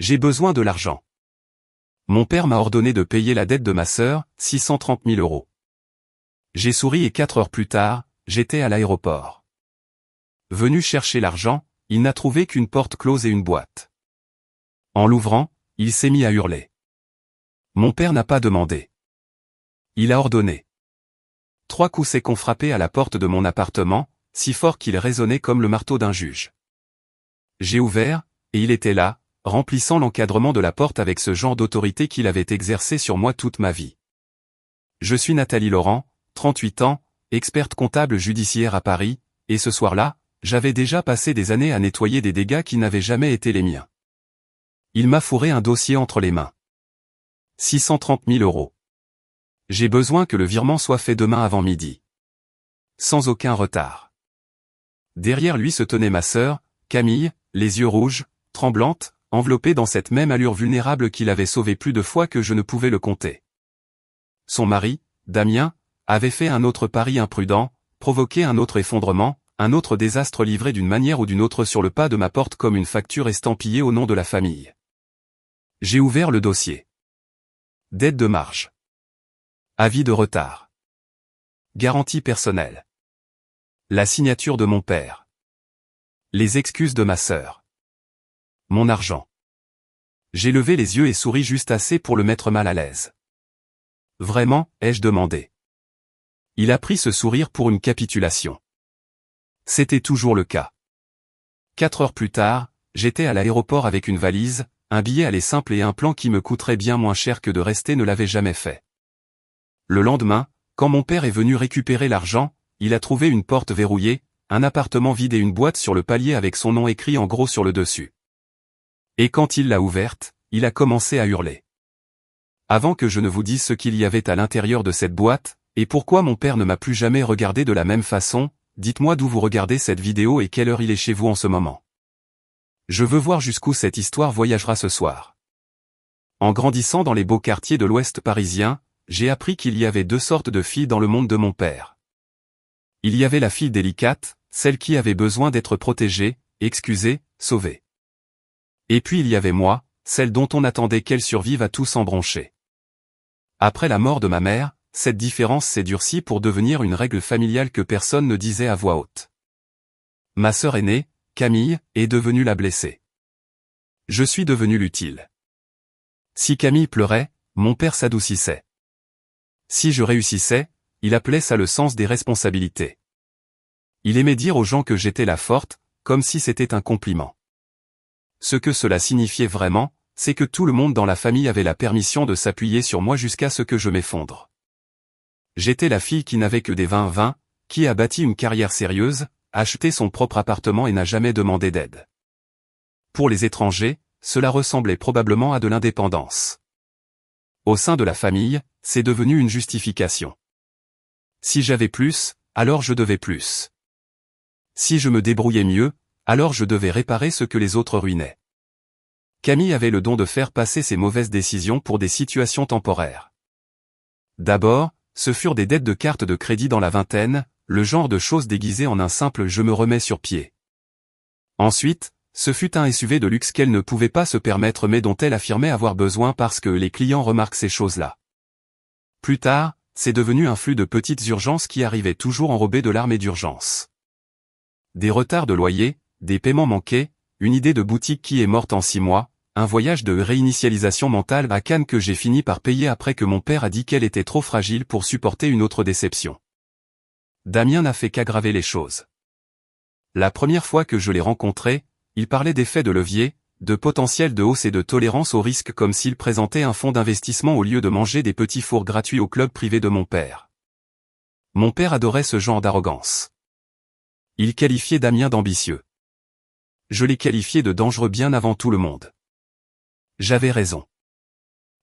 J'ai besoin de l'argent. Mon père m'a ordonné de payer la dette de ma sœur, 630 000 euros. J'ai souri et 4 heures plus tard, j'étais à l'aéroport. Venu chercher l'argent, il n'a trouvé qu'une porte close et une boîte. En l'ouvrant, il s'est mis à hurler. Mon père n'a pas demandé. Il a ordonné. 3 coups secs ont frappé à la porte de mon appartement, si fort qu'il résonnait comme le marteau d'un juge. J'ai ouvert, et il était là, remplissant l'encadrement de la porte avec ce genre d'autorité qu'il avait exercé sur moi toute ma vie. Je suis Nathalie Laurent, 38 ans, experte comptable judiciaire à Paris, et ce soir-là, j'avais déjà passé des années à nettoyer des dégâts qui n'avaient jamais été les miens. Il m'a fourré un dossier entre les mains. 630 000 euros. J'ai besoin que le virement soit fait demain avant midi. Sans aucun retard. Derrière lui se tenait ma sœur, Camille, les yeux rouges, tremblante, enveloppée dans cette même allure vulnérable qui l'avait sauvée plus de fois que je ne pouvais le compter. Son mari, Damien, avait fait un autre pari imprudent, provoqué un autre effondrement, un autre désastre livré d'une manière ou d'une autre sur le pas de ma porte comme une facture estampillée au nom de la famille. J'ai ouvert le dossier. Dette de marge. Avis de retard. Garantie personnelle. La signature de mon père. Les excuses de ma sœur. Mon argent. J'ai levé les yeux et souri juste assez pour le mettre mal à l'aise. Vraiment, ai-je demandé. Il a pris ce sourire pour une capitulation. C'était toujours le cas. 4 heures plus tard, j'étais à l'aéroport avec une valise, un billet aller simple et un plan qui me coûterait bien moins cher que de rester ne l'avait jamais fait. Le lendemain, quand mon père est venu récupérer l'argent, il a trouvé une porte verrouillée, un appartement vide et une boîte sur le palier avec son nom écrit en gros sur le dessus. Et quand il l'a ouverte, il a commencé à hurler. Avant que je ne vous dise ce qu'il y avait à l'intérieur de cette boîte, et pourquoi mon père ne m'a plus jamais regardé de la même façon, dites-moi d'où vous regardez cette vidéo et quelle heure il est chez vous en ce moment. Je veux voir jusqu'où cette histoire voyagera ce soir. En grandissant dans les beaux quartiers de l'Ouest parisien, j'ai appris qu'il y avait 2 sortes de filles dans le monde de mon père. Il y avait la fille délicate, celle qui avait besoin d'être protégée, excusée, sauvée. Et puis il y avait moi, celle dont on attendait qu'elle survive à tout s'embroncher. Après la mort de ma mère, cette différence s'est durcie pour devenir une règle familiale que personne ne disait à voix haute. Ma sœur aînée, Camille, est devenue la blessée. Je suis devenu l'utile. Si Camille pleurait, mon père s'adoucissait. Si je réussissais, il appelait ça le sens des responsabilités. Il aimait dire aux gens que j'étais la forte, comme si c'était un compliment. Ce que cela signifiait vraiment, c'est que tout le monde dans la famille avait la permission de s'appuyer sur moi jusqu'à ce que je m'effondre. J'étais la fille qui n'avait que des 20-20, qui a bâti une carrière sérieuse, acheté son propre appartement et n'a jamais demandé d'aide. Pour les étrangers, cela ressemblait probablement à de l'indépendance. Au sein de la famille, c'est devenu une justification. Si j'avais plus, alors je devais plus. Si je me débrouillais mieux, alors je devais réparer ce que les autres ruinaient. Camille avait le don de faire passer ses mauvaises décisions pour des situations temporaires. D'abord, ce furent des dettes de cartes de crédit dans la vingtaine, le genre de choses déguisées en un simple « je me remets sur pied ». Ensuite, ce fut un SUV de luxe qu'elle ne pouvait pas se permettre mais dont elle affirmait avoir besoin parce que les clients remarquent ces choses-là. Plus tard, c'est devenu un flux de petites urgences qui arrivaient toujours enrobées de larmes et d'urgence. Des retards de loyer, des paiements manqués, une idée de boutique qui est morte en 6 mois, un voyage de réinitialisation mentale à Cannes que j'ai fini par payer après que mon père a dit qu'elle était trop fragile pour supporter une autre déception. Damien n'a fait qu'aggraver les choses. La première fois que je l'ai rencontré, il parlait d'effets de levier, de potentiel de hausse et de tolérance au risque comme s'il présentait un fonds d'investissement au lieu de manger des petits fours gratuits au club privé de mon père. Mon père adorait ce genre d'arrogance. Il qualifiait Damien d'ambitieux. Je l'ai qualifié de dangereux bien avant tout le monde. J'avais raison.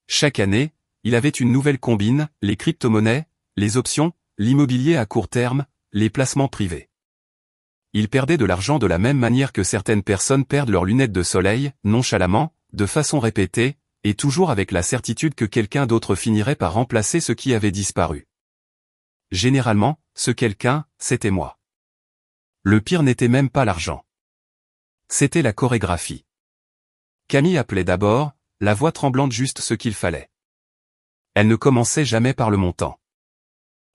Chaque année, il avait une nouvelle combine, les crypto-monnaies, les options, l'immobilier à court terme, les placements privés. Il perdait de l'argent de la même manière que certaines personnes perdent leurs lunettes de soleil, nonchalamment, de façon répétée, et toujours avec la certitude que quelqu'un d'autre finirait par remplacer ce qui avait disparu. Généralement, ce quelqu'un, c'était moi. Le pire n'était même pas l'argent. C'était la chorégraphie. Camille appelait d'abord, la voix tremblante juste ce qu'il fallait. Elle ne commençait jamais par le montant.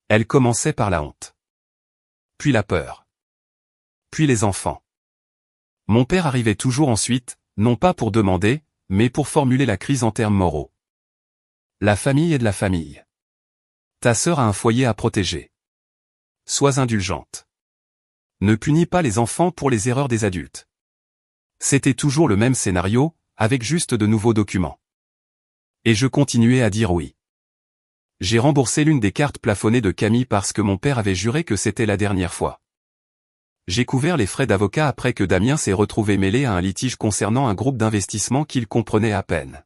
Elle commençait par la honte. Puis la peur. Puis les enfants. Mon père arrivait toujours ensuite, non pas pour demander, mais pour formuler la crise en termes moraux. La famille est de la famille. Ta sœur a un foyer à protéger. Sois indulgente. Ne punis pas les enfants pour les erreurs des adultes. C'était toujours le même scénario, avec juste de nouveaux documents. Et je continuais à dire oui. J'ai remboursé l'une des cartes plafonnées de Camille parce que mon père avait juré que c'était la dernière fois. J'ai couvert les frais d'avocat après que Damien s'est retrouvé mêlé à un litige concernant un groupe d'investissement qu'il comprenait à peine.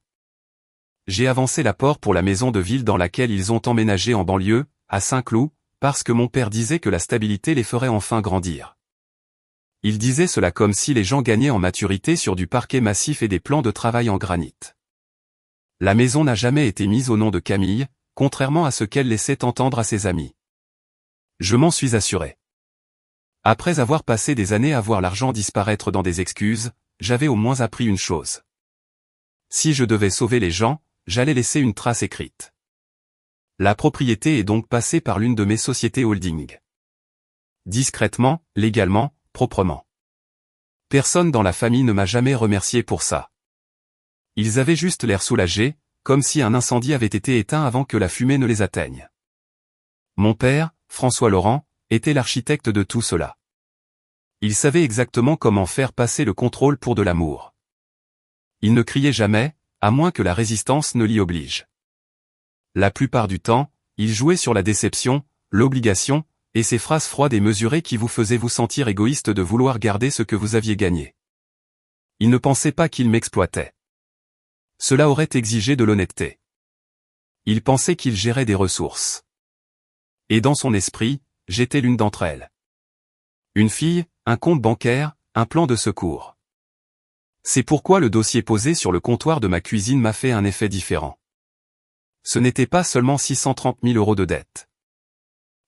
J'ai avancé l'apport pour la maison de ville dans laquelle ils ont emménagé en banlieue, à Saint-Cloud, parce que mon père disait que la stabilité les ferait enfin grandir. Il disait cela comme si les gens gagnaient en maturité sur du parquet massif et des plans de travail en granit. La maison n'a jamais été mise au nom de Camille, contrairement à ce qu'elle laissait entendre à ses amis. Je m'en suis assuré. Après avoir passé des années à voir l'argent disparaître dans des excuses, j'avais au moins appris une chose. Si je devais sauver les gens, j'allais laisser une trace écrite. La propriété est donc passée par l'une de mes sociétés holding. Discrètement, légalement, proprement. Personne dans la famille ne m'a jamais remercié pour ça. Ils avaient juste l'air soulagés, comme si un incendie avait été éteint avant que la fumée ne les atteigne. Mon père, François Laurent, était l'architecte de tout cela. Il savait exactement comment faire passer le contrôle pour de l'amour. Il ne criait jamais, à moins que la résistance ne l'y oblige. La plupart du temps, il jouait sur la déception, l'obligation, et ces phrases froides et mesurées qui vous faisaient vous sentir égoïste de vouloir garder ce que vous aviez gagné. Il ne pensait pas qu'il m'exploitait. Cela aurait exigé de l'honnêteté. Il pensait qu'il gérait des ressources. Et dans son esprit, j'étais l'une d'entre elles. Une fille, un compte bancaire, un plan de secours. C'est pourquoi le dossier posé sur le comptoir de ma cuisine m'a fait un effet différent. Ce n'était pas seulement 630 000 € de dette.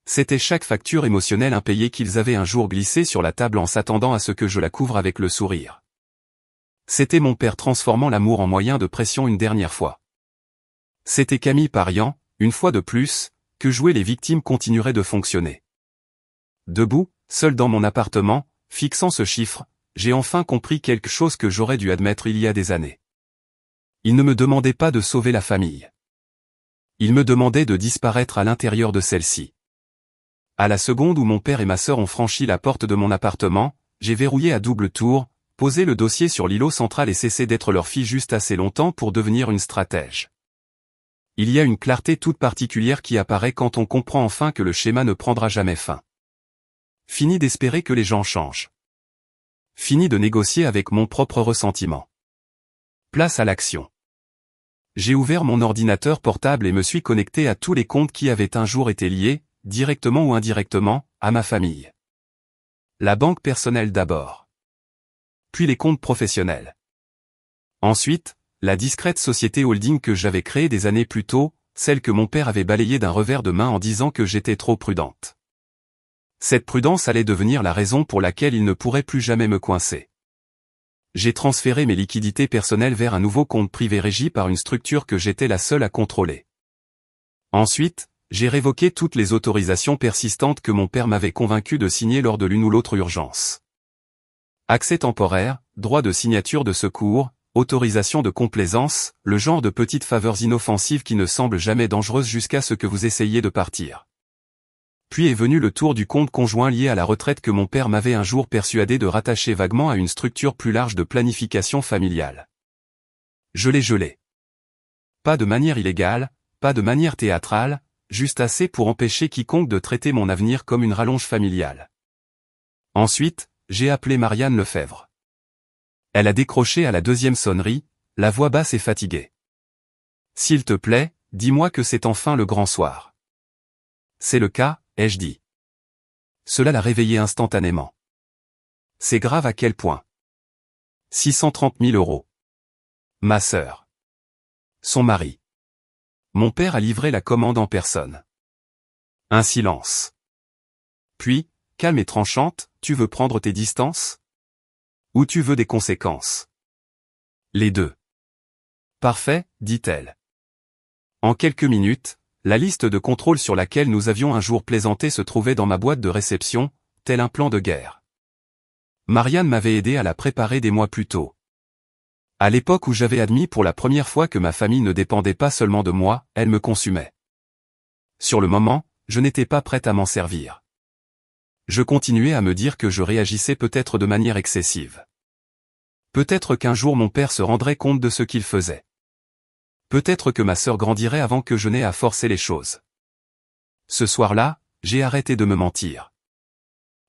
C'était chaque facture émotionnelle impayée qu'ils avaient un jour glissée sur la table en s'attendant à ce que je la couvre avec le sourire. C'était mon père transformant l'amour en moyen de pression une dernière fois. C'était Camille pariant, une fois de plus, que jouer les victimes continuerait de fonctionner. Debout, seul dans mon appartement, fixant ce chiffre, j'ai enfin compris quelque chose que j'aurais dû admettre il y a des années. Il ne me demandait pas de sauver la famille. Il me demandait de disparaître à l'intérieur de celle-ci. À la seconde où mon père et ma sœur ont franchi la porte de mon appartement, j'ai verrouillé à double tour, posé le dossier sur l'îlot central et cessé d'être leur fille juste assez longtemps pour devenir une stratège. Il y a une clarté toute particulière qui apparaît quand on comprend enfin que le schéma ne prendra jamais fin. Fini d'espérer que les gens changent. Fini de négocier avec mon propre ressentiment. Place à l'action. J'ai ouvert mon ordinateur portable et me suis connecté à tous les comptes qui avaient un jour été liés, directement ou indirectement, à ma famille. La banque personnelle d'abord. Puis les comptes professionnels. Ensuite, la discrète société holding que j'avais créée des années plus tôt, celle que mon père avait balayée d'un revers de main en disant que j'étais trop prudente. Cette prudence allait devenir la raison pour laquelle il ne pourrait plus jamais me coincer. J'ai transféré mes liquidités personnelles vers un nouveau compte privé régi par une structure que j'étais la seule à contrôler. Ensuite, j'ai révoqué toutes les autorisations persistantes que mon père m'avait convaincu de signer lors de l'une ou l'autre urgence. Accès temporaire, droit de signature de secours, autorisation de complaisance, le genre de petites faveurs inoffensives qui ne semblent jamais dangereuses jusqu'à ce que vous essayiez de partir. Puis est venu le tour du compte conjoint lié à la retraite que mon père m'avait un jour persuadé de rattacher vaguement à une structure plus large de planification familiale. Je l'ai gelé. Pas de manière illégale, pas de manière théâtrale, juste assez pour empêcher quiconque de traiter mon avenir comme une rallonge familiale. Ensuite, j'ai appelé Marianne Lefebvre. Elle a décroché à la deuxième sonnerie, la voix basse et fatiguée. « S'il te plaît, dis-moi que c'est enfin le grand soir. » « C'est le cas, ai-je dit. Cela l'a réveillée instantanément. « C'est grave à quel point. » 630 000 €. Ma sœur. Son mari. Mon père a livré la commande en personne. Un silence. Puis, calme et tranchante, tu veux prendre tes distances? Ou tu veux des conséquences? Les deux. Parfait, dit-elle. En quelques minutes, la liste de contrôle sur laquelle nous avions un jour plaisanté se trouvait dans ma boîte de réception, tel un plan de guerre. Marianne m'avait aidé à la préparer des mois plus tôt. À l'époque où j'avais admis pour la première fois que ma famille ne dépendait pas seulement de moi, elle me consumait. Sur le moment, je n'étais pas prête à m'en servir. Je continuais à me dire que je réagissais peut-être de manière excessive. Peut-être qu'un jour mon père se rendrait compte de ce qu'il faisait. Peut-être que ma sœur grandirait avant que je n'aie à forcer les choses. Ce soir-là, j'ai arrêté de me mentir.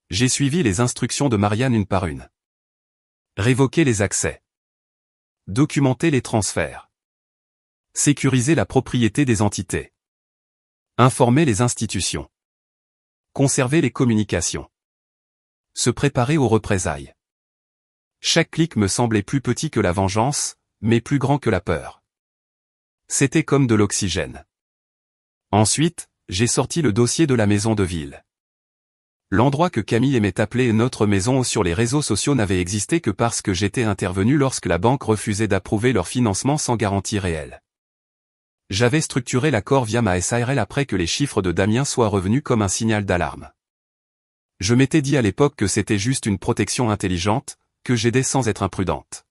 J'ai suivi les instructions de Marianne une par une. Révoquer les accès. Documenter les transferts. Sécuriser la propriété des entités. Informer les institutions. Conserver les communications. Se préparer aux représailles. Chaque clic me semblait plus petit que la vengeance, mais plus grand que la peur. C'était comme de l'oxygène. Ensuite, j'ai sorti le dossier de la maison de ville. L'endroit que Camille aimait appeler notre maison sur les réseaux sociaux n'avait existé que parce que j'étais intervenu lorsque la banque refusait d'approuver leur financement sans garantie réelle. J'avais structuré l'accord via ma SARL après que les chiffres de Damien soient revenus comme un signal d'alarme. Je m'étais dit à l'époque que c'était juste une protection intelligente, que j'aidais sans être imprudente.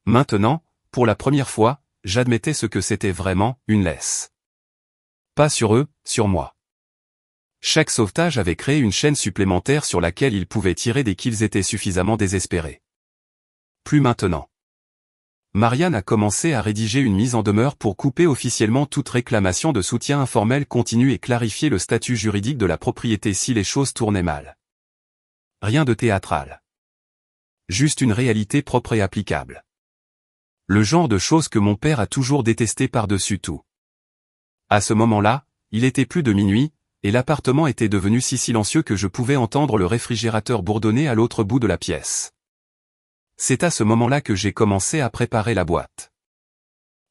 Maintenant, pour la première fois, j'admettais ce que c'était vraiment, une laisse. Pas sur eux, sur moi. Chaque sauvetage avait créé une chaîne supplémentaire sur laquelle ils pouvaient tirer dès qu'ils étaient suffisamment désespérés. Plus maintenant. Marianne a commencé à rédiger une mise en demeure pour couper officiellement toute réclamation de soutien informel continu et clarifier le statut juridique de la propriété si les choses tournaient mal. Rien de théâtral. Juste une réalité propre et applicable. Le genre de choses que mon père a toujours détesté par-dessus tout. À ce moment-là, il était plus de minuit, et l'appartement était devenu si silencieux que je pouvais entendre le réfrigérateur bourdonner à l'autre bout de la pièce. C'est à ce moment-là que j'ai commencé à préparer la boîte.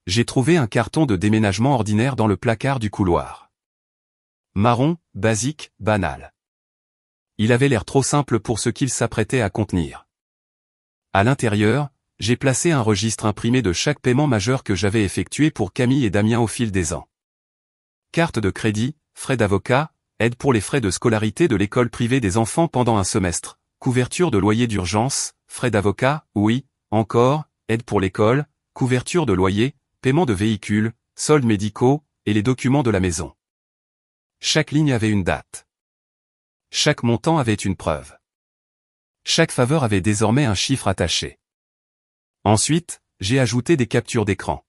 J'ai trouvé un carton de déménagement ordinaire dans le placard du couloir. Marron, basique, banal. Il avait l'air trop simple pour ce qu'il s'apprêtait à contenir. À l'intérieur, j'ai placé un registre imprimé de chaque paiement majeur que j'avais effectué pour Camille et Damien au fil des ans. Carte de crédit, frais d'avocat, aide pour les frais de scolarité de l'école privée des enfants pendant un semestre, couverture de loyer d'urgence, frais d'avocat, oui, encore, aide pour l'école, couverture de loyer, paiement de véhicules, soldes médicaux, et les documents de la maison. Chaque ligne avait une date. Chaque montant avait une preuve. Chaque faveur avait désormais un chiffre attaché. Ensuite, j'ai ajouté des captures d'écran.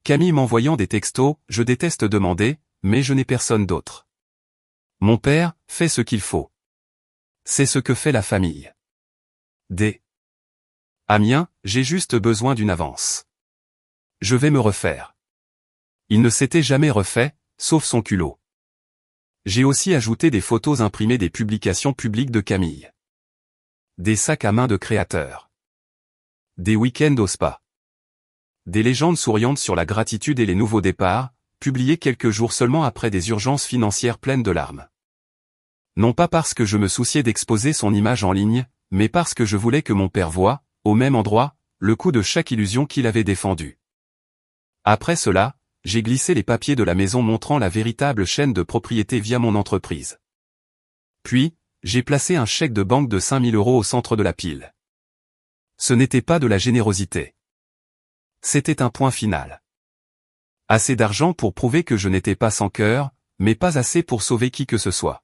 Camille m'envoyant des textos, je déteste demander, mais je n'ai personne d'autre. Mon père fait ce qu'il faut. C'est ce que fait la famille. D. Amiens, j'ai juste besoin d'une avance. Je vais me refaire. Il ne s'était jamais refait, sauf son culot. J'ai aussi ajouté des photos imprimées des publications publiques de Camille. Des sacs à main de créateurs. Des week-ends au spa. Des légendes souriantes sur la gratitude et les nouveaux départs, publiées quelques jours seulement après des urgences financières pleines de larmes. Non pas parce que je me souciais d'exposer son image en ligne, mais parce que je voulais que mon père voie, au même endroit, le coup de chaque illusion qu'il avait défendue. Après cela, j'ai glissé les papiers de la maison montrant la véritable chaîne de propriété via mon entreprise. Puis, j'ai placé un chèque de banque de 5 000 € au centre de la pile. Ce n'était pas de la générosité. C'était un point final. Assez d'argent pour prouver que je n'étais pas sans cœur, mais pas assez pour sauver qui que ce soit.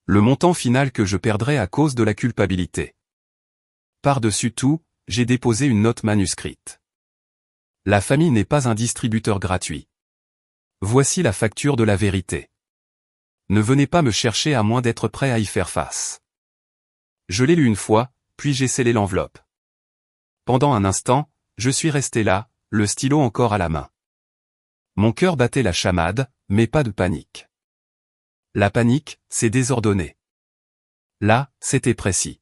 Le montant final que je perdrais à cause de la culpabilité. Par-dessus tout, j'ai déposé une note manuscrite. La famille n'est pas un distributeur gratuit. Voici la facture de la vérité. Ne venez pas me chercher à moins d'être prêt à y faire face. Je l'ai lu une fois, puis j'ai scellé l'enveloppe. Pendant un instant, je suis resté là, le stylo encore à la main. Mon cœur battait la chamade, mais pas de panique. La panique, c'est désordonné. Là, c'était précis.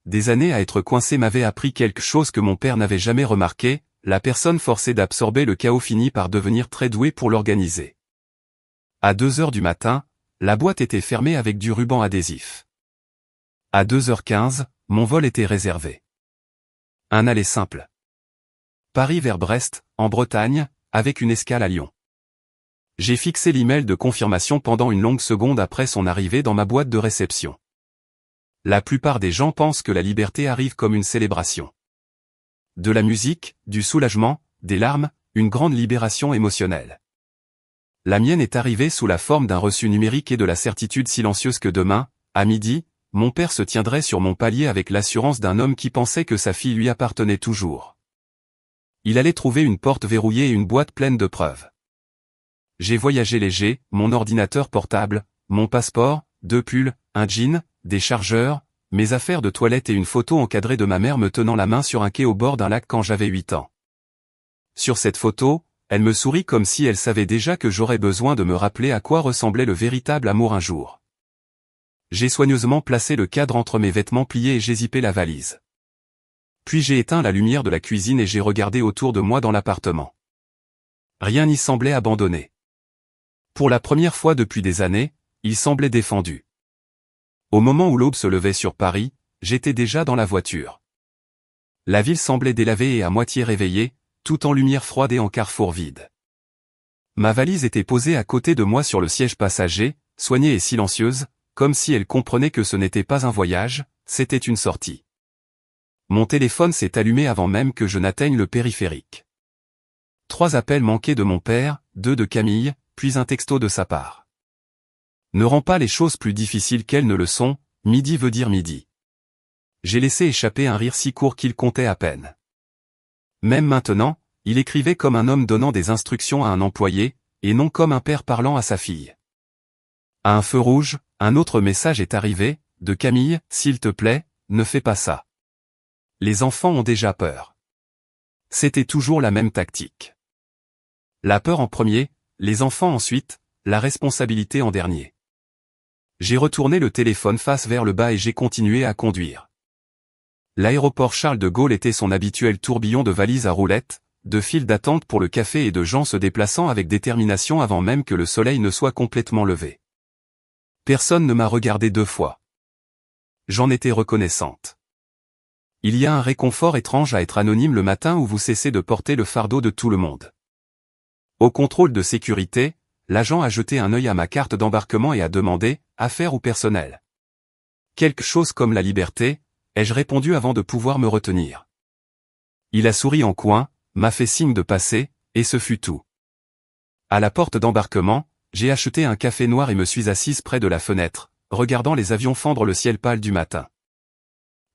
Des années à être coincé m'avaient appris quelque chose que mon père n'avait jamais remarqué, la personne forcée d'absorber le chaos finit par devenir très douée pour l'organiser. À 2 heures du matin, la boîte était fermée avec du ruban adhésif. À 2h15, mon vol était réservé. Un aller simple. Paris vers Brest, en Bretagne, avec une escale à Lyon. J'ai fixé l'email de confirmation pendant une longue seconde après son arrivée dans ma boîte de réception. La plupart des gens pensent que la liberté arrive comme une célébration. De la musique, du soulagement, des larmes, une grande libération émotionnelle. La mienne est arrivée sous la forme d'un reçu numérique et de la certitude silencieuse que demain, à midi, mon père se tiendrait sur mon palier avec l'assurance d'un homme qui pensait que sa fille lui appartenait toujours. Il allait trouver une porte verrouillée et une boîte pleine de preuves. J'ai voyagé léger, mon ordinateur portable, mon passeport, 2 pulls, un jean, des chargeurs, mes affaires de toilette et une photo encadrée de ma mère me tenant la main sur un quai au bord d'un lac quand j'avais 8 ans. Sur cette photo, elle me sourit comme si elle savait déjà que j'aurais besoin de me rappeler à quoi ressemblait le véritable amour un jour. J'ai soigneusement placé le cadre entre mes vêtements pliés et j'ai zippé la valise. Puis j'ai éteint la lumière de la cuisine et j'ai regardé autour de moi dans l'appartement. Rien n'y semblait abandonné. Pour la première fois depuis des années, il semblait défendu. Au moment où l'aube se levait sur Paris, j'étais déjà dans la voiture. La ville semblait délavée et à moitié réveillée, tout en lumière froide et en carrefour vide. Ma valise était posée à côté de moi sur le siège passager, soignée et silencieuse, comme si elle comprenait que ce n'était pas un voyage, c'était une sortie. Mon téléphone s'est allumé avant même que je n'atteigne le périphérique. 3 appels manqués de mon père, 2 de Camille, puis un texto de sa part. Ne rends pas les choses plus difficiles qu'elles ne le sont, midi veut dire midi. J'ai laissé échapper un rire si court qu'il comptait à peine. Même maintenant, il écrivait comme un homme donnant des instructions à un employé, et non comme un père parlant à sa fille. À un feu rouge, un autre message est arrivé, de Camille, s'il te plaît, ne fais pas ça. Les enfants ont déjà peur. C'était toujours la même tactique. La peur en premier, les enfants ensuite, la responsabilité en dernier. J'ai retourné le téléphone face vers le bas et j'ai continué à conduire. L'aéroport Charles de Gaulle était son habituel tourbillon de valises à roulettes, de files d'attente pour le café et de gens se déplaçant avec détermination avant même que le soleil ne soit complètement levé. Personne ne m'a regardé 2 fois. J'en étais reconnaissante. Il y a un réconfort étrange à être anonyme le matin où vous cessez de porter le fardeau de tout le monde. Au contrôle de sécurité, l'agent a jeté un œil à ma carte d'embarquement et a demandé « Affaires ou personnel ?» Quelque chose comme la liberté, ai-je répondu avant de pouvoir me retenir. Il a souri en coin, m'a fait signe de passer, et ce fut tout. À la porte d'embarquement, j'ai acheté un café noir et me suis assise près de la fenêtre, regardant les avions fendre le ciel pâle du matin.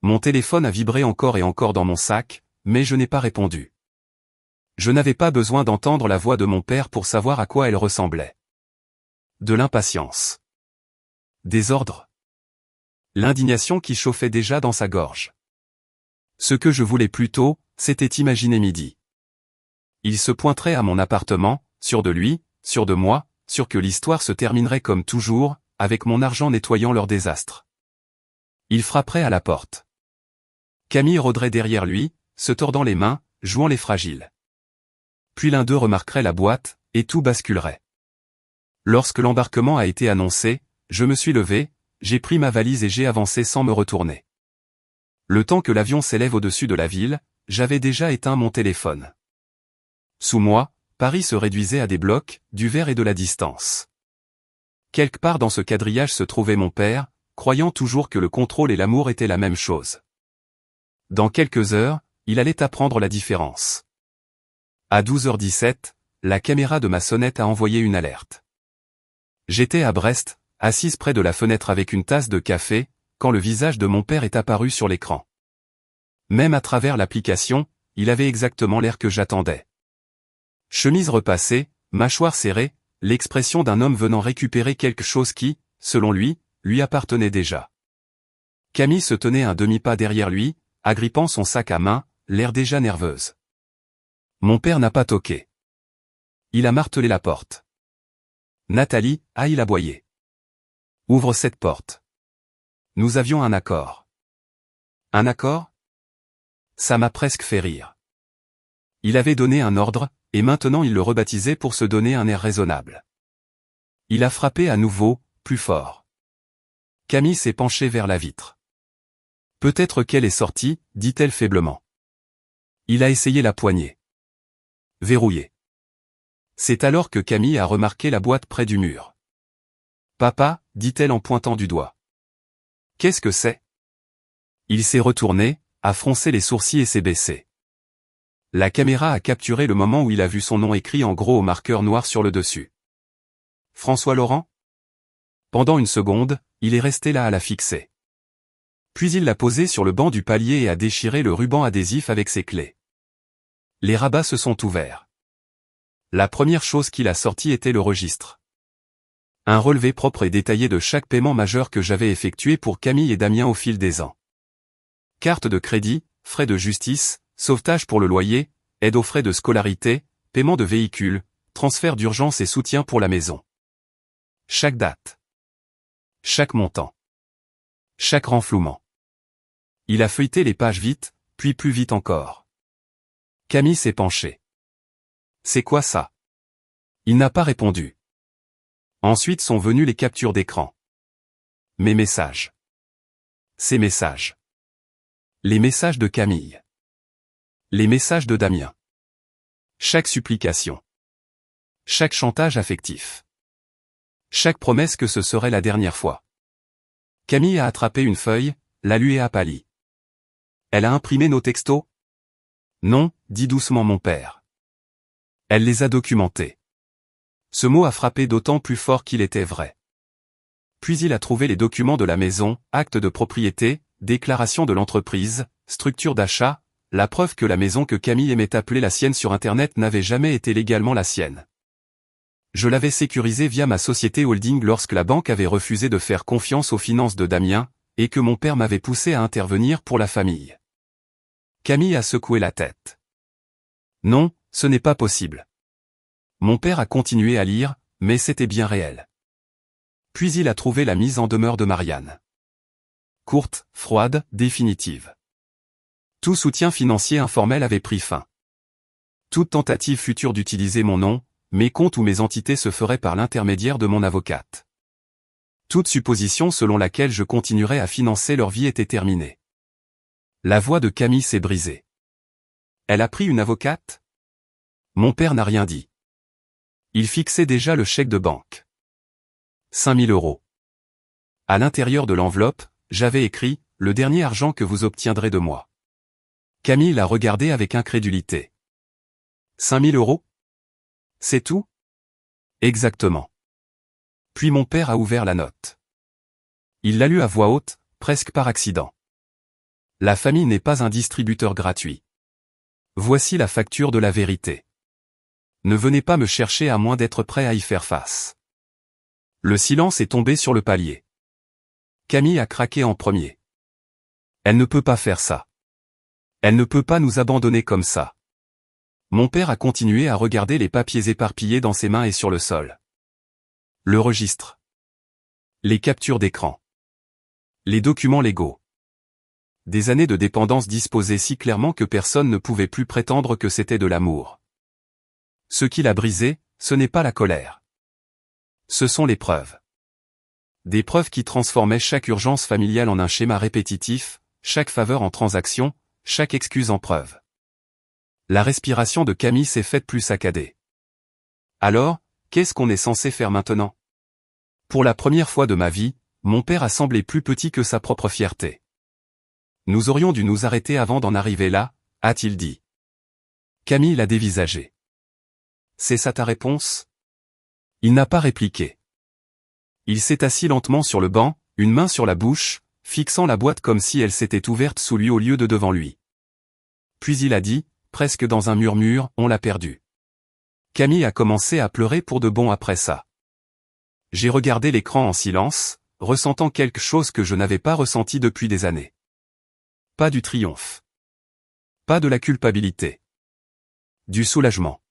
Mon téléphone a vibré encore et encore dans mon sac, mais je n'ai pas répondu. Je n'avais pas besoin d'entendre la voix de mon père pour savoir à quoi elle ressemblait. De l'impatience. Des ordres. L'indignation qui chauffait déjà dans sa gorge. Ce que je voulais plutôt, c'était imaginer midi. Il se pointerait à mon appartement, sûr de lui, sûr de moi, sûr que l'histoire se terminerait comme toujours, avec mon argent nettoyant leur désastre. Il frapperait à la porte. Camille rôderait derrière lui, se tordant les mains, jouant les fragiles. Puis l'un d'eux remarquerait la boîte, et tout basculerait. Lorsque l'embarquement a été annoncé, je me suis levé, j'ai pris ma valise et j'ai avancé sans me retourner. Le temps que l'avion s'élève au-dessus de la ville, j'avais déjà éteint mon téléphone. Sous moi, Paris se réduisait à des blocs, du verre et de la distance. Quelque part dans ce quadrillage se trouvait mon père, croyant toujours que le contrôle et l'amour étaient la même chose. Dans quelques heures, il allait apprendre la différence. À 12h17, la caméra de ma sonnette a envoyé une alerte. J'étais à Brest, assise près de la fenêtre avec une tasse de café, quand le visage de mon père est apparu sur l'écran. Même à travers l'application, il avait exactement l'air que j'attendais. Chemise repassée, mâchoire serrée, l'expression d'un homme venant récupérer quelque chose qui, selon lui appartenait déjà. Camille se tenait un demi-pas derrière lui, agrippant son sac à main, l'air déjà nerveuse. Mon père n'a pas toqué. Il a martelé la porte. Nathalie, il aboyé. Ouvre cette porte. Nous avions un accord. Un accord? Ça m'a presque fait rire. Il avait donné un ordre, et maintenant il le rebaptisait pour se donner un air raisonnable. Il a frappé à nouveau, plus fort. Camille s'est penchée vers la vitre. Peut-être qu'elle est sortie, dit-elle faiblement. Il a essayé la poignée. verrouillée. C'est alors que Camille a remarqué la boîte près du mur. « Papa » dit-elle en pointant du doigt. « Qu'est-ce que c'est » Il s'est retourné, a froncé les sourcils et s'est baissé. La caméra a capturé le moment où il a vu son nom écrit en gros au marqueur noir sur le dessus. « François Laurent ?» Pendant une seconde, il est resté là à la fixer. Puis il l'a posée sur le banc du palier et a déchiré le ruban adhésif avec ses clés. Les rabats se sont ouverts. La première chose qu'il a sortie était le registre. Un relevé propre et détaillé de chaque paiement majeur que j'avais effectué pour Camille et Damien au fil des ans. Carte de crédit, frais de justice, sauvetage pour le loyer, aide aux frais de scolarité, paiement de véhicule, transfert d'urgence et soutien pour la maison. Chaque date. Chaque montant. Chaque renflouement. Il a feuilleté les pages vite, puis plus vite encore. Camille s'est penchée. « C'est quoi ça ?» Il n'a pas répondu. Ensuite sont venues les captures d'écran. Mes messages. Ses messages. Les messages de Camille. Les messages de Damien. Chaque supplication. Chaque chantage affectif. Chaque promesse que ce serait la dernière fois. Camille a attrapé une feuille, l'a lue et a pâli. Elle a imprimé nos textos ? Non, dit doucement mon père. Elle les a documentés. Ce mot a frappé d'autant plus fort qu'il était vrai. Puis il a trouvé les documents de la maison, acte de propriété, déclaration de l'entreprise, structure d'achat, la preuve que la maison que Camille aimait appeler la sienne sur Internet n'avait jamais été légalement la sienne. Je l'avais sécurisée via ma société holding lorsque la banque avait refusé de faire confiance aux finances de Damien, et que mon père m'avait poussé à intervenir pour la famille. Camille a secoué la tête. Non, ce n'est pas possible. Mon père a continué à lire, mais c'était bien réel. Puis il a trouvé la mise en demeure de Marianne. Courte, froide, définitive. Tout soutien financier informel avait pris fin. Toute tentative future d'utiliser mon nom, mes comptes ou mes entités se ferait par l'intermédiaire de mon avocate. Toute supposition selon laquelle je continuerais à financer leur vie était terminée. La voix de Camille s'est brisée. Elle a pris une avocate ? Mon père n'a rien dit. Il fixait déjà le chèque de banque. 5 000 €. À l'intérieur de l'enveloppe, j'avais écrit « Le dernier argent que vous obtiendrez de moi ». Camille l'a regardé avec incrédulité. 5 000 €? C'est tout ? Exactement. Puis mon père a ouvert la note. Il l'a lue à voix haute, presque par accident. La famille n'est pas un distributeur gratuit. Voici la facture de la vérité. Ne venez pas me chercher à moins d'être prêt à y faire face. Le silence est tombé sur le palier. Camille a craqué en premier. Elle ne peut pas faire ça. Elle ne peut pas nous abandonner comme ça. Mon père a continué à regarder les papiers éparpillés dans ses mains et sur le sol. Le registre. Les captures d'écran. Les documents légaux. Des années de dépendance disposées si clairement que personne ne pouvait plus prétendre que c'était de l'amour. Ce qui l'a brisé, ce n'est pas la colère. Ce sont les preuves. Des preuves qui transformaient chaque urgence familiale en un schéma répétitif, chaque faveur en transaction, chaque excuse en preuve. La respiration de Camille s'est faite plus saccadée. Alors, qu'est-ce qu'on est censé faire maintenant ? Pour la première fois de ma vie, mon père a semblé plus petit que sa propre fierté. Nous aurions dû nous arrêter avant d'en arriver là, a-t-il dit. Camille l'a dévisagé. C'est ça ta réponse ? Il n'a pas répliqué. Il s'est assis lentement sur le banc, une main sur la bouche, fixant la boîte comme si elle s'était ouverte sous lui au lieu de devant lui. Puis il a dit, presque dans un murmure, on l'a perdu. Camille a commencé à pleurer pour de bon après ça. J'ai regardé l'écran en silence, ressentant quelque chose que je n'avais pas ressenti depuis des années. Pas du triomphe. Pas de la culpabilité. Du soulagement.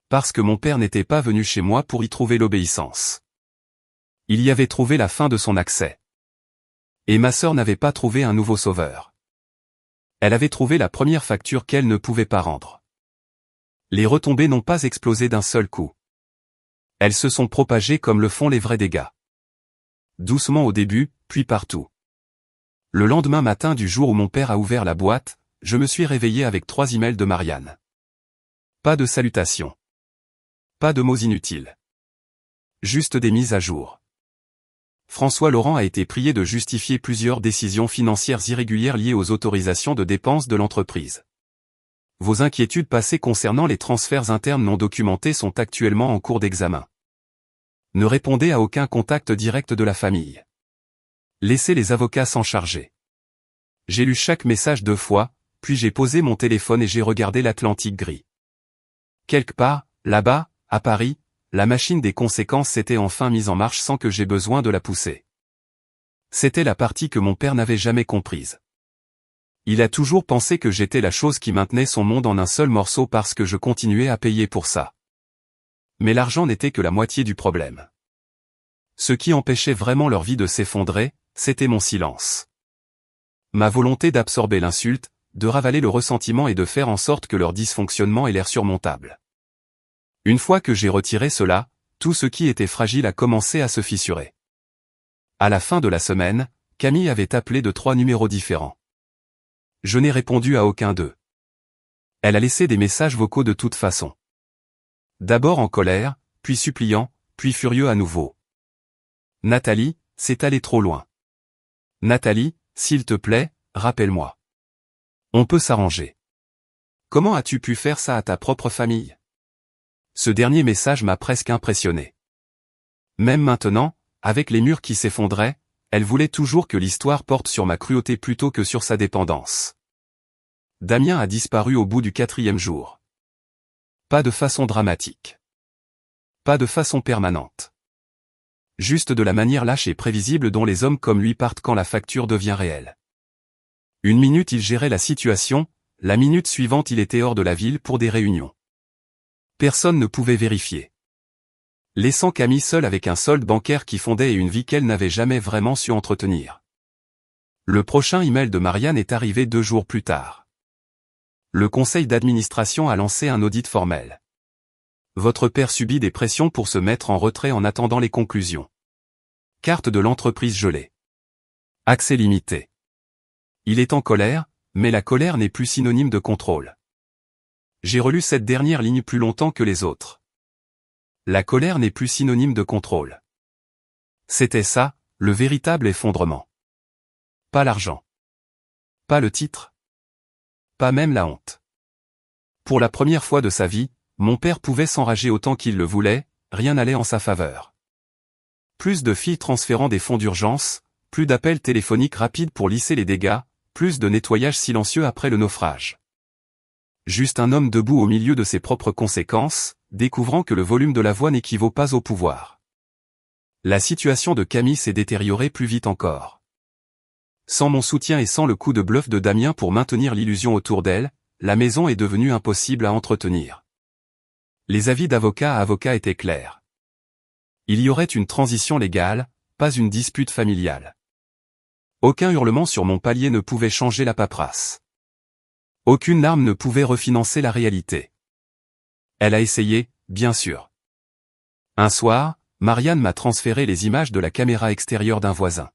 Parce que mon père n'était pas venu chez moi pour y trouver l'obéissance. Il y avait trouvé la fin de son accès. Et ma sœur n'avait pas trouvé un nouveau sauveur. Elle avait trouvé la première facture qu'elle ne pouvait pas rendre. Les retombées n'ont pas explosé d'un seul coup. Elles se sont propagées comme le font les vrais dégâts. Doucement au début, puis partout. Le lendemain matin du jour où mon père a ouvert la boîte, je me suis réveillé avec 3 emails de Marianne. Pas de salutations. Pas de mots inutiles. Juste des mises à jour. François Laurent a été prié de justifier plusieurs décisions financières irrégulières liées aux autorisations de dépenses de l'entreprise. Vos inquiétudes passées concernant les transferts internes non documentés sont actuellement en cours d'examen. Ne répondez à aucun contact direct de la famille. Laissez les avocats s'en charger. J'ai lu chaque message 2 fois, puis j'ai posé mon téléphone et j'ai regardé l'Atlantique gris. Quelque part, là-bas, à Paris, la machine des conséquences s'était enfin mise en marche sans que j'aie besoin de la pousser. C'était la partie que mon père n'avait jamais comprise. Il a toujours pensé que j'étais la chose qui maintenait son monde en un seul morceau parce que je continuais à payer pour ça. Mais l'argent n'était que la moitié du problème. Ce qui empêchait vraiment leur vie de s'effondrer, c'était mon silence. Ma volonté d'absorber l'insulte, de ravaler le ressentiment et de faire en sorte que leur dysfonctionnement ait l'air surmontable. Une fois que j'ai retiré cela, tout ce qui était fragile a commencé à se fissurer. À la fin de la semaine, Camille avait appelé de 3 numéros différents. Je n'ai répondu à aucun d'eux. Elle a laissé des messages vocaux de toute façon. D'abord en colère, puis suppliant, puis furieux à nouveau. Nathalie, c'est allé trop loin. Nathalie, s'il te plaît, rappelle-moi. On peut s'arranger. Comment as-tu pu faire ça à ta propre famille? Ce dernier message m'a presque impressionné. Même maintenant, avec les murs qui s'effondraient, elle voulait toujours que l'histoire porte sur ma cruauté plutôt que sur sa dépendance. Damien a disparu au bout du 4e jour. Pas de façon dramatique. Pas de façon permanente. Juste de la manière lâche et prévisible dont les hommes comme lui partent quand la facture devient réelle. Une minute il gérait la situation, la minute suivante il était hors de la ville pour des réunions. Personne ne pouvait vérifier. Laissant Camille seule avec un solde bancaire qui fondait et une vie qu'elle n'avait jamais vraiment su entretenir. Le prochain email de Marianne est arrivé 2 jours plus tard. Le conseil d'administration a lancé un audit formel. Votre père subit des pressions pour se mettre en retrait en attendant les conclusions. Carte de l'entreprise gelée. Accès limité. Il est en colère, mais la colère n'est plus synonyme de contrôle. J'ai relu cette dernière ligne plus longtemps que les autres. La colère n'est plus synonyme de contrôle. C'était ça, le véritable effondrement. Pas l'argent. Pas le titre. Pas même la honte. Pour la première fois de sa vie, mon père pouvait s'enrager autant qu'il le voulait, rien n'allait en sa faveur. Plus de filles transférant des fonds d'urgence, plus d'appels téléphoniques rapides pour lisser les dégâts, plus de nettoyage silencieux après le naufrage. Juste un homme debout au milieu de ses propres conséquences, découvrant que le volume de la voix n'équivaut pas au pouvoir. La situation de Camille s'est détériorée plus vite encore. Sans mon soutien et sans le coup de bluff de Damien pour maintenir l'illusion autour d'elle, la maison est devenue impossible à entretenir. Les avis d'avocat à avocat étaient clairs. Il y aurait une transition légale, pas une dispute familiale. Aucun hurlement sur mon palier ne pouvait changer la paperasse. Aucune larme ne pouvait refinancer la réalité. Elle a essayé, bien sûr. Un soir, Marianne m'a transféré les images de la caméra extérieure d'un voisin.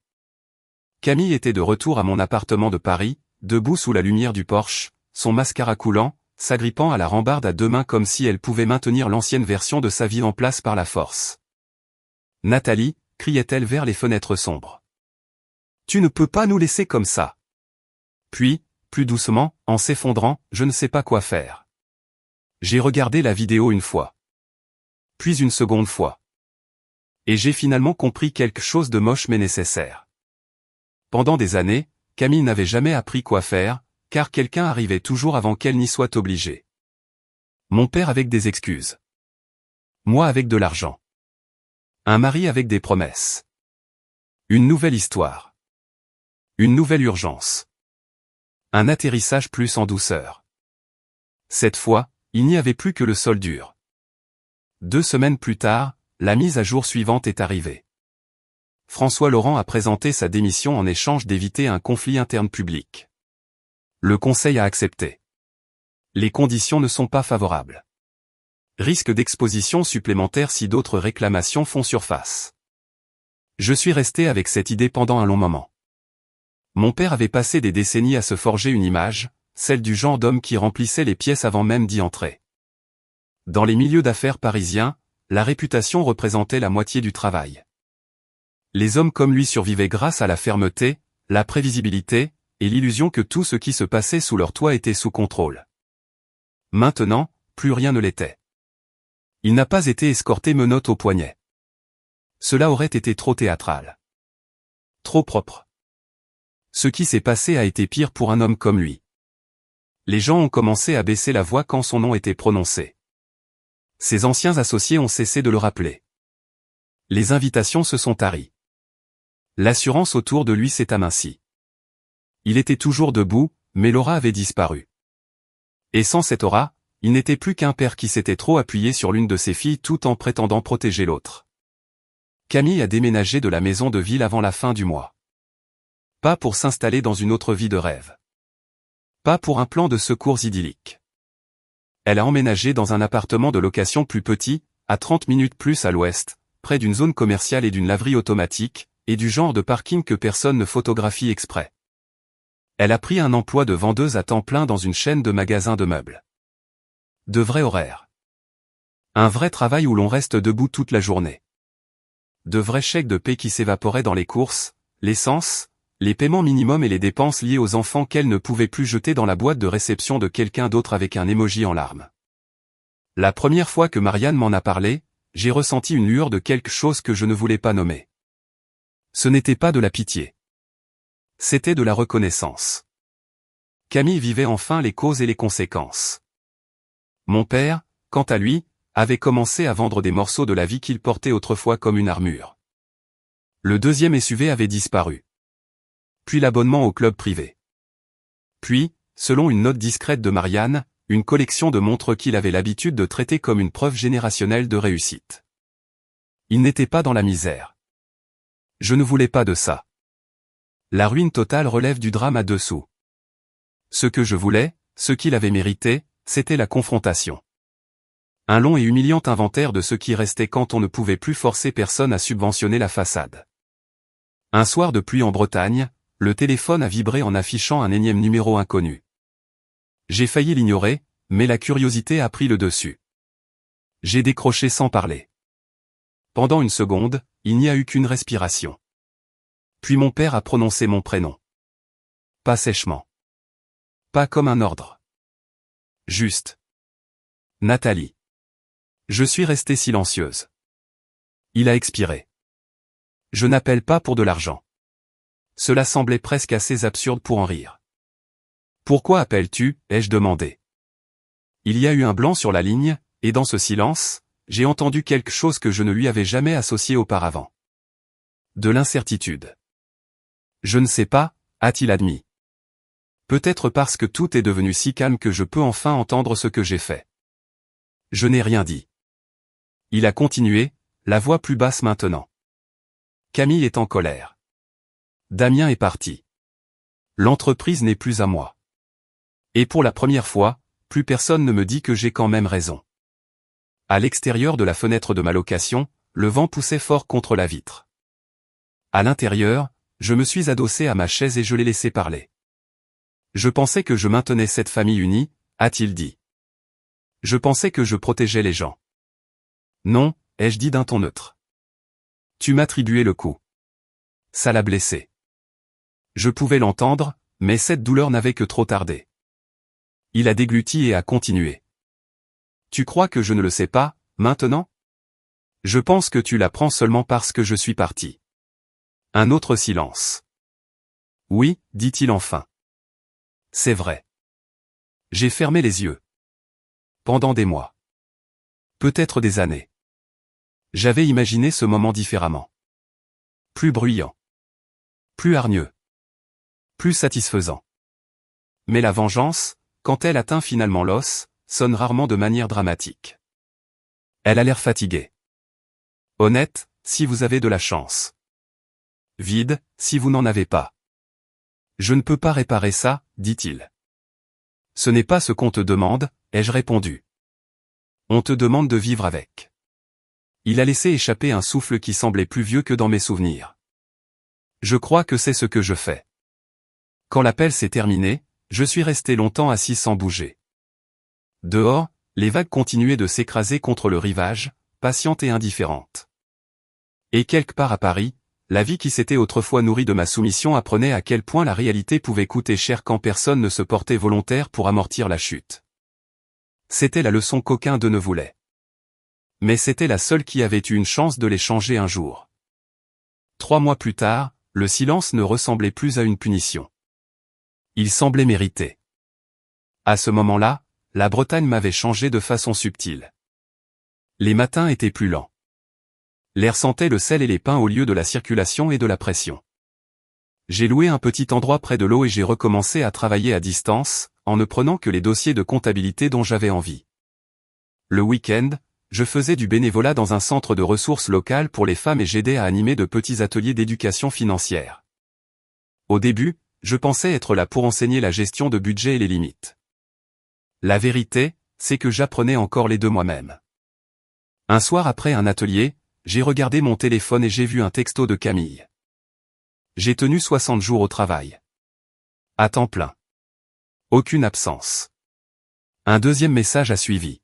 Camille était de retour à mon appartement de Paris, debout sous la lumière du porche, son mascara coulant, s'agrippant à la rambarde à 2 mains comme si elle pouvait maintenir l'ancienne version de sa vie en place par la force. « Nathalie » criait-elle vers les fenêtres sombres. « Tu ne peux pas nous laisser comme ça. » Puis, plus doucement, en s'effondrant, je ne sais pas quoi faire. J'ai regardé la vidéo une fois. Puis une seconde fois. Et j'ai finalement compris quelque chose de moche mais nécessaire. Pendant des années, Camille n'avait jamais appris quoi faire, car quelqu'un arrivait toujours avant qu'elle n'y soit obligée. Mon père avec des excuses. Moi avec de l'argent. Un mari avec des promesses. Une nouvelle histoire. Une nouvelle urgence. Un atterrissage plus en douceur. Cette fois, il n'y avait plus que le sol dur. 2 semaines plus tard, la mise à jour suivante est arrivée. François Laurent a présenté sa démission en échange d'éviter un conflit interne public. Le conseil a accepté. Les conditions ne sont pas favorables. Risque d'exposition supplémentaire si d'autres réclamations font surface. Je suis resté avec cette idée pendant un long moment. Mon père avait passé des décennies à se forger une image, celle du genre d'homme qui remplissait les pièces avant même d'y entrer. Dans les milieux d'affaires parisiens, la réputation représentait la moitié du travail. Les hommes comme lui survivaient grâce à la fermeté, la prévisibilité, et l'illusion que tout ce qui se passait sous leur toit était sous contrôle. Maintenant, plus rien ne l'était. Il n'a pas été escorté menottes au poignet. Cela aurait été trop théâtral. Trop propre. Ce qui s'est passé a été pire pour un homme comme lui. Les gens ont commencé à baisser la voix quand son nom était prononcé. Ses anciens associés ont cessé de le rappeler. Les invitations se sont taries. L'assurance autour de lui s'est amincie. Il était toujours debout, mais l'aura avait disparu. Et sans cette aura, il n'était plus qu'un père qui s'était trop appuyé sur l'une de ses filles tout en prétendant protéger l'autre. Camille a déménagé de la maison de ville avant la fin du mois. Pas pour s'installer dans une autre vie de rêve. Pas pour un plan de secours idyllique. Elle a emménagé dans un appartement de location plus petit, à 30 minutes plus à l'ouest, près d'une zone commerciale et d'une laverie automatique, et du genre de parking que personne ne photographie exprès. Elle a pris un emploi de vendeuse à temps plein dans une chaîne de magasins de meubles. De vrais horaires. Un vrai travail où l'on reste debout toute la journée. De vrais chèques de paie qui s'évaporaient dans les courses, l'essence, les paiements minimums et les dépenses liées aux enfants qu'elle ne pouvait plus jeter dans la boîte de réception de quelqu'un d'autre avec un emoji en larmes. La première fois que Marianne m'en a parlé, j'ai ressenti une lueur de quelque chose que je ne voulais pas nommer. Ce n'était pas de la pitié. C'était de la reconnaissance. Camille vivait enfin les causes et les conséquences. Mon père, quant à lui, avait commencé à vendre des morceaux de la vie qu'il portait autrefois comme une armure. Le deuxième SUV avait disparu. Puis l'abonnement au club privé. Puis, selon une note discrète de Marianne, une collection de montres qu'il avait l'habitude de traiter comme une preuve générationnelle de réussite. Il n'était pas dans la misère. Je ne voulais pas de ça. La ruine totale relève du drame à dessous. Ce que je voulais, ce qu'il avait mérité, c'était la confrontation. Un long et humiliant inventaire de ce qui restait quand on ne pouvait plus forcer personne à subventionner la façade. Un soir de pluie en Bretagne, le téléphone a vibré en affichant un énième numéro inconnu. J'ai failli l'ignorer, mais la curiosité a pris le dessus. J'ai décroché sans parler. Pendant une seconde, il n'y a eu qu'une respiration. Puis mon père a prononcé mon prénom. Pas sèchement. Pas comme un ordre. Juste. Nathalie. Je suis restée silencieuse. Il a expiré. Je n'appelle pas pour de l'argent. Cela semblait presque assez absurde pour en rire. Pourquoi appelles-tu, ai-je demandé. Il y a eu un blanc sur la ligne, et dans ce silence, j'ai entendu quelque chose que je ne lui avais jamais associé auparavant. De l'incertitude. Je ne sais pas, a-t-il admis. Peut-être parce que tout est devenu si calme que je peux enfin entendre ce que j'ai fait. Je n'ai rien dit. Il a continué, la voix plus basse maintenant. Camille est en colère. Damien est parti. L'entreprise n'est plus à moi. Et pour la première fois, plus personne ne me dit que j'ai quand même raison. À l'extérieur de la fenêtre de ma location, le vent poussait fort contre la vitre. À l'intérieur, je me suis adossé à ma chaise et je l'ai laissé parler. Je pensais que je maintenais cette famille unie, a-t-il dit. Je pensais que je protégeais les gens. Non, ai-je dit d'un ton neutre. Tu m'attribuais le coup. Ça l'a blessé. Je pouvais l'entendre, mais cette douleur n'avait que trop tardé. Il a dégluti et a continué. Tu crois que je ne le sais pas, maintenant? Je pense que tu l'apprends seulement parce que je suis parti. Un autre silence. Oui, dit-il enfin. C'est vrai. J'ai fermé les yeux. Pendant des mois. Peut-être des années. J'avais imaginé ce moment différemment. Plus bruyant. Plus hargneux. Plus satisfaisant. Mais la vengeance, quand elle atteint finalement l'os, sonne rarement de manière dramatique. Elle a l'air fatiguée. Honnête, si vous avez de la chance. Vide, si vous n'en avez pas. Je ne peux pas réparer ça, dit-il. Ce n'est pas ce qu'on te demande, ai-je répondu. On te demande de vivre avec. Il a laissé échapper un souffle qui semblait plus vieux que dans mes souvenirs. Je crois que c'est ce que je fais. Quand l'appel s'est terminé, je suis resté longtemps assis sans bouger. Dehors, Les vagues continuaient de s'écraser contre le rivage, patientes et indifférentes. Et quelque part à Paris, la vie qui s'était autrefois nourrie de ma soumission apprenait à quel point la réalité pouvait coûter cher quand personne ne se portait volontaire pour amortir la chute. C'était la leçon qu'aucun d'eux ne voulait. Mais c'était la seule qui avait eu une chance de les changer un jour. 3 mois plus tard, le silence ne ressemblait plus à une punition. Il semblait mérité. À ce moment-là, la Bretagne m'avait changé de façon subtile. Les matins étaient plus lents. L'air sentait le sel et les pins au lieu de la circulation et de la pression. J'ai loué un petit endroit près de l'eau et j'ai recommencé à travailler à distance, en ne prenant que les dossiers de comptabilité dont j'avais envie. Le week-end, je faisais du bénévolat dans un centre de ressources locales pour les femmes et j'aidais à animer de petits ateliers d'éducation financière. Au début, je pensais être là pour enseigner la gestion de budget et les limites. La vérité, c'est que j'apprenais encore les deux moi-même. Un soir après un atelier, j'ai regardé mon téléphone et j'ai vu un texto de Camille. J'ai tenu 60 jours au travail. À temps plein. Aucune absence. Un deuxième message a suivi.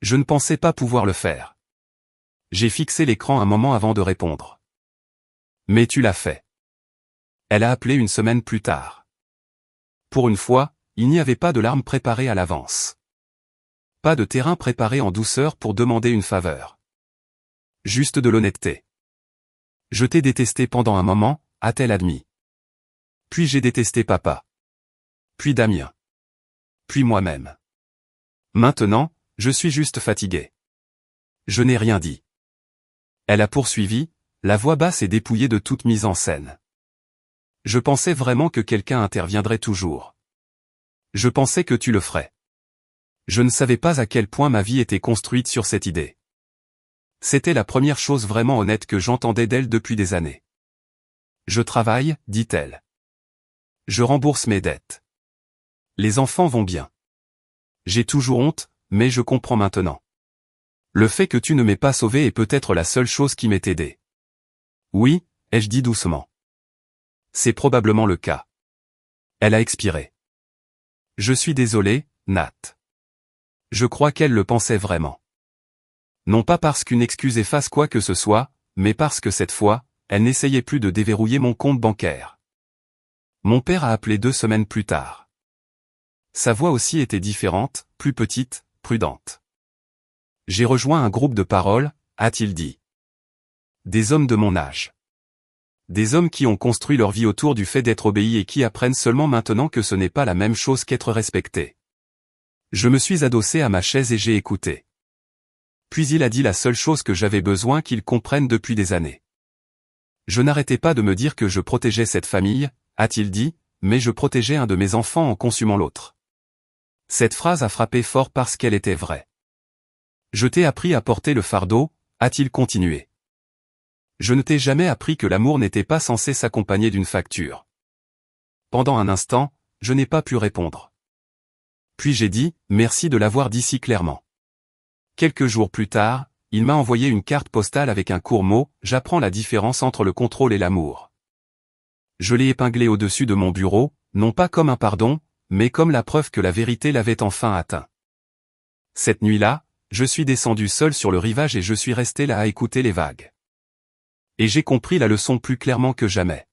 Je ne pensais pas pouvoir le faire. J'ai fixé l'écran un moment avant de répondre. Mais tu l'as fait. Elle a appelé une semaine plus tard. Pour une fois, il n'y avait pas de larmes préparées à l'avance. Pas de terrain préparé en douceur pour demander une faveur. Juste de l'honnêteté. Je t'ai détesté pendant un moment, a-t-elle admis. Puis j'ai détesté papa. Puis Damien. Puis moi-même. Maintenant, je suis juste fatigué. Je n'ai rien dit. Elle a poursuivi, la voix basse et dépouillée de toute mise en scène. Je pensais vraiment que quelqu'un interviendrait toujours. Je pensais que tu le ferais. Je ne savais pas à quel point ma vie était construite sur cette idée. C'était la première chose vraiment honnête que j'entendais d'elle depuis des années. Je travaille, dit-elle. Je rembourse mes dettes. Les enfants vont bien. J'ai toujours honte, mais je comprends maintenant. Le fait que tu ne m'aies pas sauvé est peut-être la seule chose qui m'ait aidé. Oui, ai-je dit doucement. C'est probablement le cas. Elle a expiré. Je suis désolé, Nat. Je crois qu'elle le pensait vraiment. Non pas parce qu'une excuse efface quoi que ce soit, mais parce que cette fois, elle n'essayait plus de déverrouiller mon compte bancaire. Mon père a appelé 2 semaines plus tard. Sa voix aussi était différente, plus petite, prudente. J'ai rejoint un groupe de parole, a-t-il dit. Des hommes de mon âge. Des hommes qui ont construit leur vie autour du fait d'être obéis et qui apprennent seulement maintenant que ce n'est pas la même chose qu'être respecté. Je me suis adossé à ma chaise et j'ai écouté. Puis il a dit la seule chose que j'avais besoin qu'ils comprennent depuis des années. Je n'arrêtais pas de me dire que je protégeais cette famille, a-t-il dit, mais je protégeais un de mes enfants en consumant l'autre. Cette phrase a frappé fort parce qu'elle était vraie. Je t'ai appris à porter le fardeau, a-t-il continué. Je ne t'ai jamais appris que l'amour n'était pas censé s'accompagner d'une facture. Pendant un instant, je n'ai pas pu répondre. Puis j'ai dit, merci de l'avoir dit si clairement. Quelques jours plus tard, il m'a envoyé une carte postale avec un court mot, j'apprends la différence entre le contrôle et l'amour. Je l'ai épinglé au-dessus de mon bureau, non pas comme un pardon, mais comme la preuve que la vérité l'avait enfin atteint. Cette nuit-là, je suis descendu seul sur le rivage et je suis resté là à écouter les vagues. Et j'ai compris la leçon plus clairement que jamais.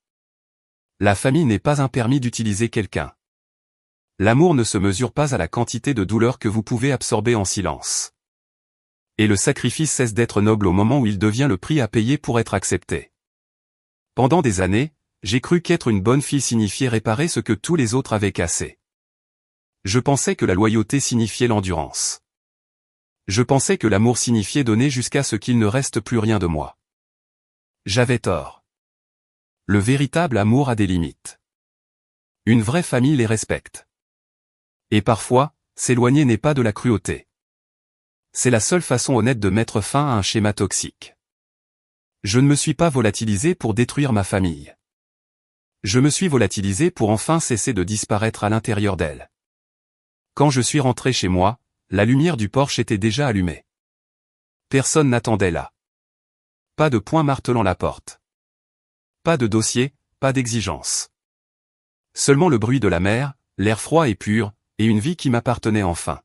La famille n'est pas un permis d'utiliser quelqu'un. L'amour ne se mesure pas à la quantité de douleur que vous pouvez absorber en silence. Et le sacrifice cesse d'être noble au moment où il devient le prix à payer pour être accepté. Pendant des années, j'ai cru qu'être une bonne fille signifiait réparer ce que tous les autres avaient cassé. Je pensais que la loyauté signifiait l'endurance. Je pensais que l'amour signifiait donner jusqu'à ce qu'il ne reste plus rien de moi. J'avais tort. Le véritable amour a des limites. Une vraie famille les respecte. Et parfois, s'éloigner n'est pas de la cruauté. C'est la seule façon honnête de mettre fin à un schéma toxique. Je ne me suis pas volatilisé pour détruire ma famille. Je me suis volatilisé pour enfin cesser de disparaître à l'intérieur d'elle. Quand je suis rentré chez moi, la lumière du porche était déjà allumée. Personne n'attendait là. Pas de poing martelant la porte. Pas de dossier, pas d'exigence. Seulement le bruit de la mer, l'air froid et pur, et une vie qui m'appartenait enfin.